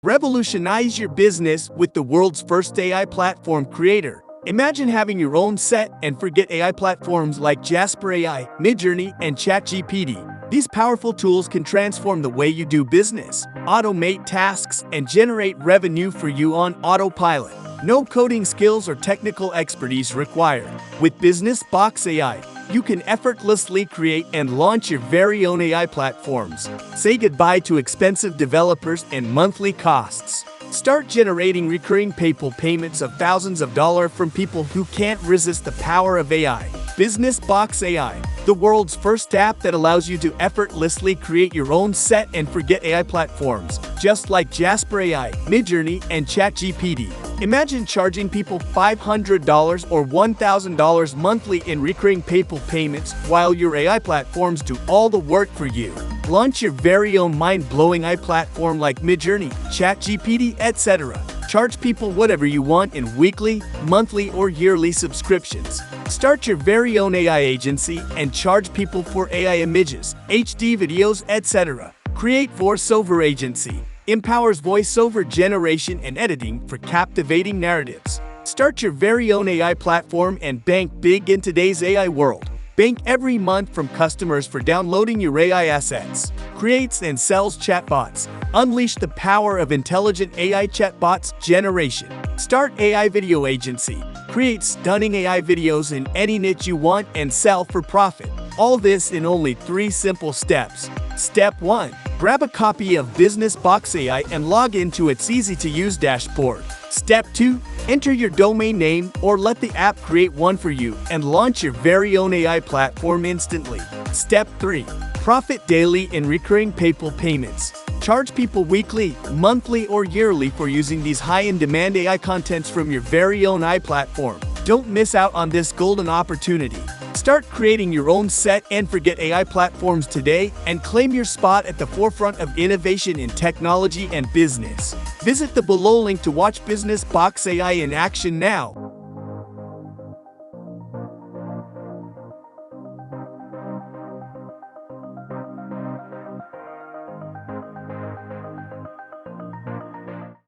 Revolutionize your business with the world's first AI platform creator. Imagine having your own set and forget AI platforms like Jasper AI, Midjourney, and ChatGPT. These powerful tools can transform the way you do business, automate tasks, and generate revenue for you on autopilot. No coding skills or technical expertise required. With Business Box AI, you can effortlessly create and launch your very own AI platforms. Say goodbye to expensive developers and monthly costs. Start generating recurring PayPal payments of thousands of dollars from people who can't resist the power of AI. Business Box AI, the world's first app that allows you to effortlessly create your own set and forget AI platforms, just like Jasper AI, Midjourney, and ChatGPT. Imagine charging people $500 or $1,000 monthly in recurring PayPal payments while your AI platforms do all the work for you. Launch your very own mind-blowing AI platform like Midjourney, ChatGPT, etc. Charge people whatever you want in weekly, monthly, or yearly subscriptions. Start your very own AI agency and charge people for AI images, HD videos, etc. Create Voiceover Agency. Empowers voiceover generation and editing for captivating narratives. Start your very own AI platform and bank big in today's AI world. Bank every month from customers for downloading your AI assets. Creates and sells chatbots. Unleash the power of intelligent AI chatbots generation. Start AI video agency. Create stunning AI videos in any niche you want and sell for profit. All this in only 3 simple steps. Step 1. Grab a copy of Business Box AI and log into its easy-to-use dashboard. Step 2. Enter your domain name or let the app create one for you and launch your very own AI platform instantly. Step 3. Profit daily in recurring PayPal payments. Charge people weekly, monthly, or yearly for using these high-in-demand AI contents from your very own AI platform. Don't miss out on this golden opportunity. Start creating your own set and forget AI platforms today and claim your spot at the forefront of innovation in technology and business. Visit the below link to watch Business Box AI in action now.